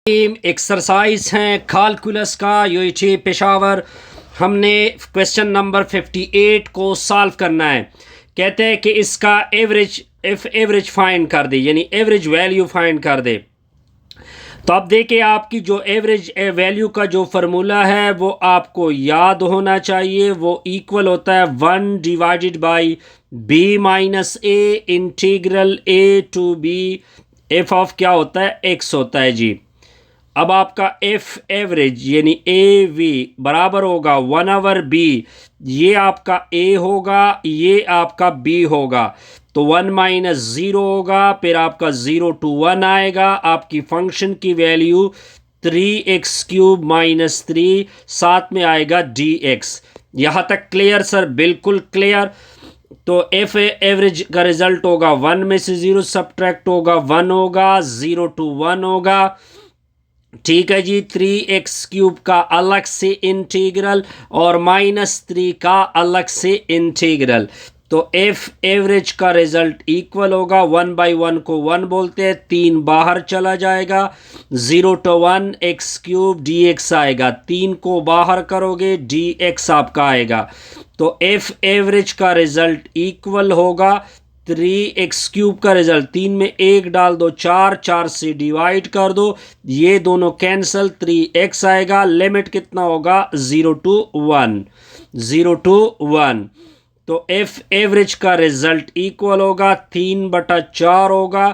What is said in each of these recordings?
Exercise हैं calculus का UET Peshawar. हमने क्वेश्चन नंबर 58 को सॉल्व करना है। कहते हैं कि इसका एवरेज फाइंड कर दे, यानी एवरेज वैल्यू फाइंड कर दे। तो अब देखिए, आपकी जो एवरेज वैल्यू का जो फार्मूला है वो आपको याद होना चाहिए। वो इक्वल होता है 1 divided by b minus a integral a to b f of क्या होता है, x होता है जी। अब आपका एफ एवरेज यानी ए वी बराबर होगा 1/b। ये आपका ए होगा, ये आपका बी होगा। तो 1 माइनस 0 होगा, फिर आपका 0 to 1 आएगा। आपकी फंक्शन की वैल्यू 3x³ माइनस 3, साथ में आएगा dx। यहाँ तक क्लियर सर? बिल्कुल क्लियर। तो एफ एवरेज का रिजल्ट होगा 1 में से 0 सब्ट्रैक्ट होगा 1 होगा, 0 to 1 होगा। ठीक है जी। 3x³ का अलग से इंटीग्रल और -3 का अलग से इंटीग्रल। तो एफ एवरेज का रिजल्ट इक्वल होगा 1/1 को 1 बोलते हैं, 3 बाहर चला जाएगा, 0 to 1 x³ dx आएगा। 3 को बाहर करोगे dx आपका आएगा। तो एफ एवरेज का रिजल्ट इक्वल होगा 3x³ का रिजल्ट, 3 में 1 डाल दो, 4 से डिवाइड कर दो, ये दोनों कैंसल, 3x आएगा। लिमिट कितना होगा? 0 to 1, 0 to 1। तो एफ एवरेज का रिजल्ट इक्वल होगा 3/4 होगा।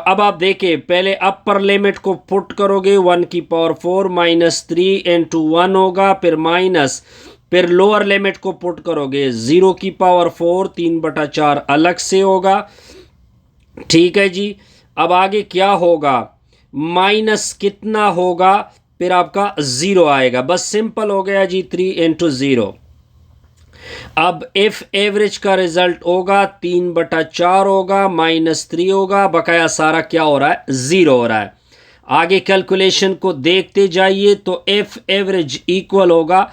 अब आप देखिए, पहले अपर लिमिट को पुट करोगे 1 की पावर 4 -3 into 1 होगा, फिर लोअर लिमिट को पुट करोगे 0 की पावर 4 3/4 अलग से होगा। ठीक है जी। अब आगे क्या होगा? माइनस कितना होगा? फिर आपका 0 आएगा। बस सिंपल हो गया जी, 3 into 0। अब एफ एवरेज का रिजल्ट होगा 3/4 होगा, -3 होगा, बकाया सारा क्या हो रहा है? 0 हो रहा है। आगे कैलकुलेशन को देखते जाइए। तो एफ एवरेज इक्वल होगा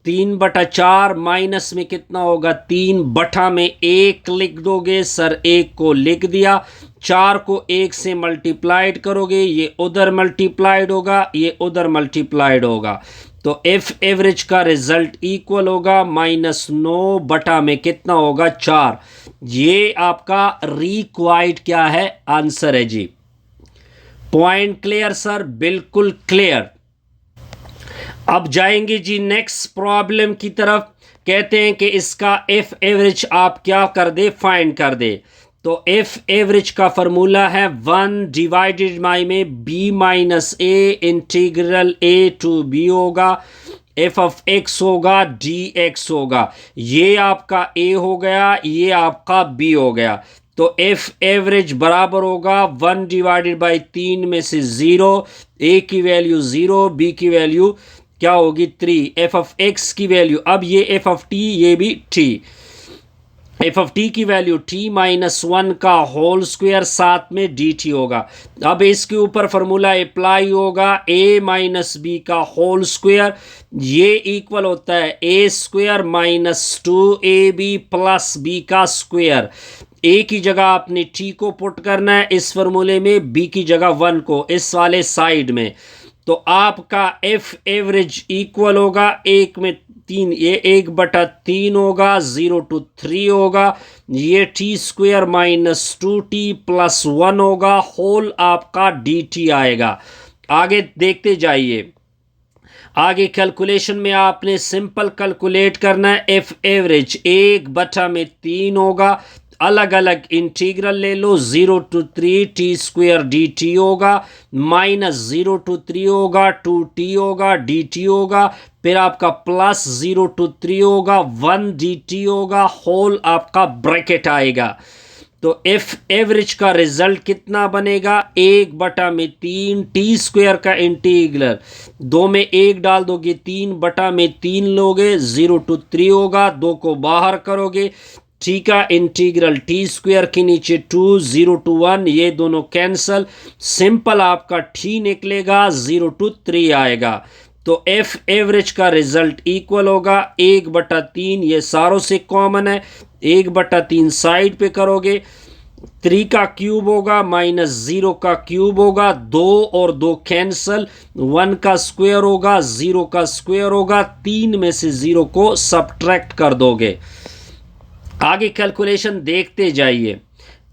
3/4 माइनस में कितना होगा? 3 में 1 लिख दोगे सर, 1 को लिख दिया। 4 को 1 से मल्टीप्लाइड करोगे, ये उधर मल्टीप्लाइड होगा, ये उधर मल्टीप्लाइड होगा। तो एफ एवरेज का रिजल्ट इक्वल होगा -9 में कितना होगा? 4। ये आपका रिक्वायर्ड क्या है? आंसर है जी। Point clear sir? बिल्कुल क्लियर। अब जाएंगे जी नेक्स्ट प्रॉब्लम की तरफ। कहते हैं कि इसका एफ एवरेज आप क्या कर दे? फाइंड कर दे। तो एफ एवरेज का फॉर्मूला है 1 डिवाइडेड बाई में b minus a integral a to b होगा, f ऑफ x होगा, dx होगा। ये आपका a हो गया, ये आपका b हो गया। तो एफ एवरेज बराबर होगा 1 डिवाइडेड बाई 3 में से 0, a की वैल्यू 0, b की वैल्यू क्या होगी? 3। एफ ऑफ एक्स की वैल्यू, अब ये एफ ऑफ टी, ये भी टी, एफ ऑफ टी की वैल्यू t-1 का होल स्क्वायर, साथ में dt होगा। अब इसके ऊपर फॉर्मूला अप्लाई होगा a माइनस बी का होल स्क्वायर, ये इक्वल होता है a² minus 2ab plus b का स्क्वायर। a की जगह आपने t को पुट करना है इस फॉर्मूले में, b की जगह 1 को इस वाले साइड में। तो आपका एफ एवरेज इक्वल होगा 1 में 3, ये 1/3 होगा, 0 to 3 होगा, ये t² माइनस 2t प्लस 1 होगा, होल आपका dt आएगा। आगे देखते जाइए। आगे कैलकुलेशन में आपने सिंपल कैलकुलेट करना है। एफ एवरेज 1/3 होगा, अलग अलग इंटीग्रल ले लो, 0 to 3 t² dt होगा, -0 to 3 होगा, 2t होगा, dt होगा, फिर आपका प्लस 0 to 3 होगा, 1 dt होगा, होल आपका ब्रैकेट आएगा। तो एफ एवरेज का रिजल्ट कितना बनेगा? 1/3 t² का इंटीग्रल, 2 में 1 डाल दोगे, 3/3 लोगे, 0 to 3 होगा, 2 को बाहर करोगे, ठीक है, इंटीग्रल t² के नीचे 2, 0 to 1, ये दोनों कैंसल, सिंपल आपका t निकलेगा, 0 to 3 आएगा। तो एफ एवरेज का रिजल्ट इक्वल होगा 1/3, ये सारों से कॉमन है, 1/3 साइड पे करोगे 3 का क्यूब होगा माइनस 0 का क्यूब होगा, 2 और 2 कैंसल, 1 का स्क्वायर होगा, 0 का स्क्वायर होगा, 3 में से 0 को सब्ट्रैक्ट कर दोगे। आगे कैलकुलेशन देखते जाइए।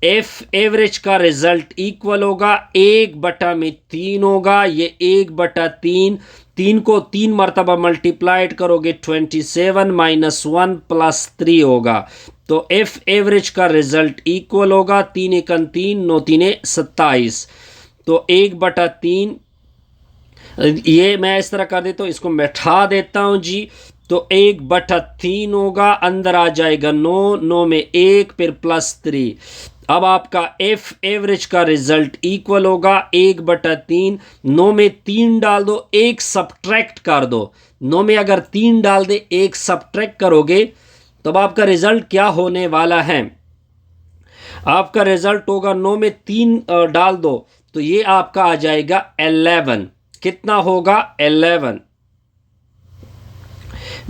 एफ एवरेज का रिजल्ट इक्वल होगा 1/3 होगा, ये 1/3, 3 को 3 मरतबा मल्टीप्लाइड करोगे 27 माइनस 1 प्लस 3 होगा। तो एफ एवरेज का रिजल्ट इक्वल होगा 3 एकन 3, 9 3 27। तो 1/3, ये मैं इस तरह कर देता हूँ, इसको बैठा देता हूँ जी। तो 1/3 होगा, अंदर आ जाएगा 9, 9 में 1, फिर प्लस 3। अब आपका एफ एवरेज का रिजल्ट इक्वल होगा 1/3, 9 में 3 डाल दो, 1 सब्ट्रैक्ट कर दो। 9 में अगर 3 डाल दे, 1 सब्ट्रैक्ट करोगे, तो अब आपका रिजल्ट क्या होने वाला है? आपका रिजल्ट होगा 9 में 3 डाल दो, तो ये आपका आ जाएगा 11। कितना होगा? 11।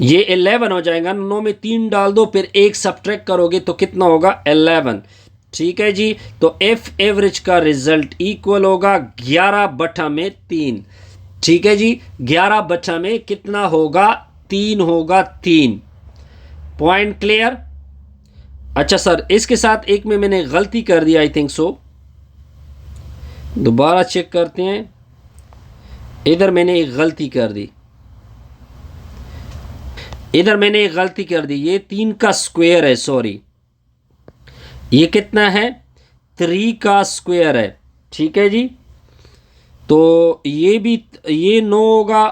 ये 11 हो जाएगा। 9 में 3 डाल दो, फिर 1 सब्ट्रैक्ट करोगे तो कितना होगा? 11। ठीक है जी। तो एफ एवरेज का रिजल्ट इक्वल होगा 11/3। ठीक है जी। 11 में कितना होगा? 3 होगा। 3 पॉइंट क्लियर? अच्छा सर, इसके साथ एक में मैंने गलती कर दी, आई थिंक सो। दोबारा चेक करते हैं। इधर मैंने एक गलती कर दी, ये 3 का स्क्वायर है, सॉरी। ये कितना है? 3 का स्क्वायर है। ठीक है जी। तो ये 9 होगा,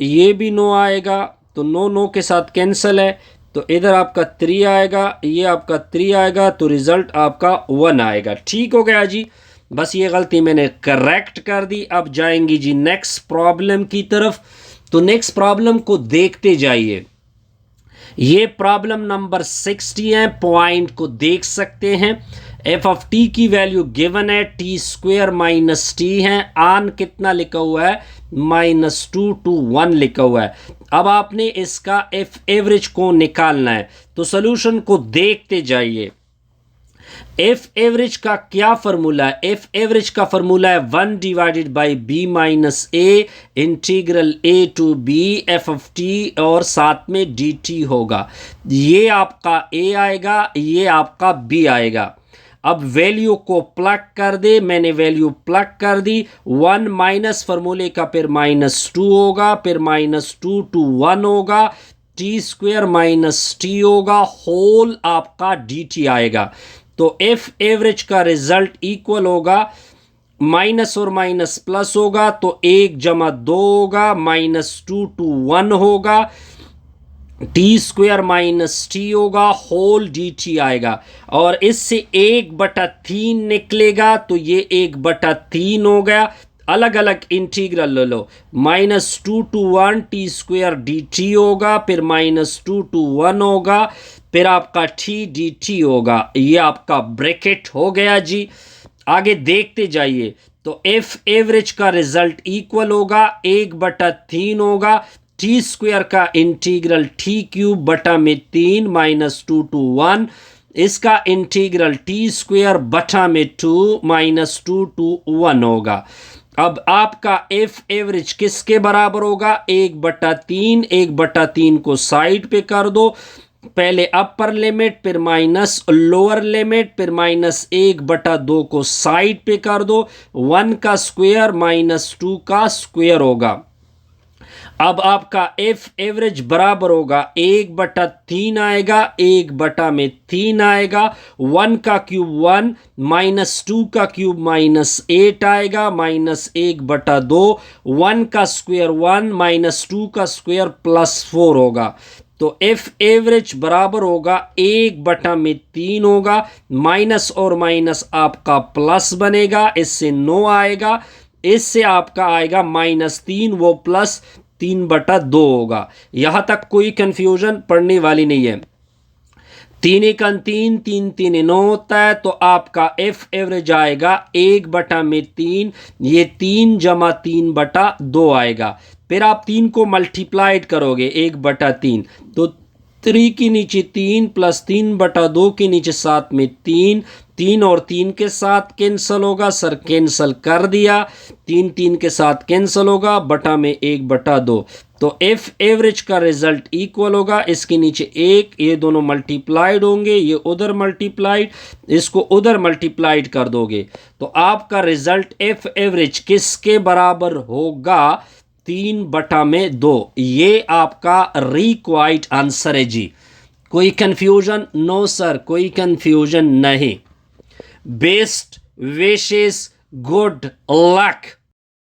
ये भी 9 आएगा, तो 9 9 के साथ कैंसिल है, तो इधर आपका 3 आएगा, ये आपका 3 आएगा, तो रिजल्ट आपका 1 आएगा। ठीक हो गया जी। बस ये गलती मैंने करेक्ट कर दी। अब जाएंगी जी नेक्स्ट प्रॉब्लम की तरफ। तो नेक्स्ट प्रॉब्लम को देखते जाइए। ये प्रॉब्लम नंबर 60 है। पॉइंट को देख सकते हैं। एफ ऑफ टी की वैल्यू गिवन है, टी स्क्वेयर माइनस टी है। आन कितना लिखा हुआ है? -2 to 1 लिखा हुआ है। अब आपने इसका एफ एवरेज को निकालना है, तो सोल्यूशन को देखते जाइए। एफ एवरेज का क्या फॉर्मूला है? एफ एवरेज का फॉर्मूला है 1 divided by b minus a, integral a to b f of t, और साथ में डी टी होगा। ये आपका ए आएगा, ये आपका बी आएगा। अब वैल्यू को प्लग कर दे। मैंने वैल्यू प्लग कर दी। 1 माइनस फॉर्मूले का फिर -2 होगा, फिर -2 to 1 होगा, टी स्क्वेयर माइनस टी होगा, होल आपका डी टी आएगा। तो एफ एवरेज का रिजल्ट इक्वल होगा, माइनस और माइनस प्लस होगा, तो 1 जमा 2 होगा, -2 to 1 होगा, टी स्क्वेयर माइनस टी होगा, होल डी टी आएगा, और इससे 1/3 निकलेगा, तो ये 1/3 हो गया। अलग अलग इंटीग्रल ले लो। -2 to 1 T square D T होगा, फिर -2 to 1 होगा, फिर आपका टी डी टी होगा। ये आपका ब्रैकेट हो गया जी। आगे देखते जाइए। तो एफ एवरेज का रिजल्ट इक्वल होगा 1/3 होगा, टी स्क्वायर का इंटीग्रल टी क्यूब बटा में 3 -2 to 1, इसका इंटीग्रल टी स्क्वायर बटा में 2 -2 to 1 होगा। अब आपका एफ एवरेज किसके बराबर होगा? 1/3। 1/3 को साइड पे कर दो। पहले अपर लिमिट, फिर माइनस लोअर लिमिट, फिर -1/2 को साइड पे कर दो। 1 का स्क्वायर -2 का स्क्वायर होगा। अब आपका एफ एवरेज बराबर होगा 1/3 आएगा, 1/3 आएगा, 1 का क्यूब 1, -2 का क्यूब -8 आएगा, -1/2, 1 का स्क्वायर 1, -2 का स्क्वायर +4 होगा। तो एफ एवरेज बराबर होगा 1/3 होगा, माइनस और माइनस आपका प्लस बनेगा, इससे 9 आएगा, इससे आपका आएगा -3, वो +3/2 होगा। यहां तक कोई कंफ्यूजन पड़ने वाली नहीं है। 3 एकन 3, 3 3 9 होता है, तो आपका एफ एवरेज आएगा 1/3, ये 3 जमा 3/2 आएगा। फिर आप 3 को मल्टीप्लाइड करोगे 1/3, तो 3 के नीचे 3 + 3/2 के नीचे साथ में 3, 3 और 3 के साथ कैंसिल होगा सर, कैंसिल कर दिया, 3 3 के साथ कैंसिल होगा, बटा में 1/2, तो एफ एवरेज का रिजल्ट इक्वल होगा, इसके नीचे 1, ये दोनों मल्टीप्लाइड होंगे, ये उधर मल्टीप्लाइड, इसको उधर मल्टीप्लाइड कर दोगे तो आपका रिजल्ट एफ एवरेज किसके बराबर होगा, 3/2। ये आपका रिक्वायर्ड आंसर है जी। कोई कंफ्यूजन? नो सर, कोई कंफ्यूजन नहीं। Best wishes, good luck.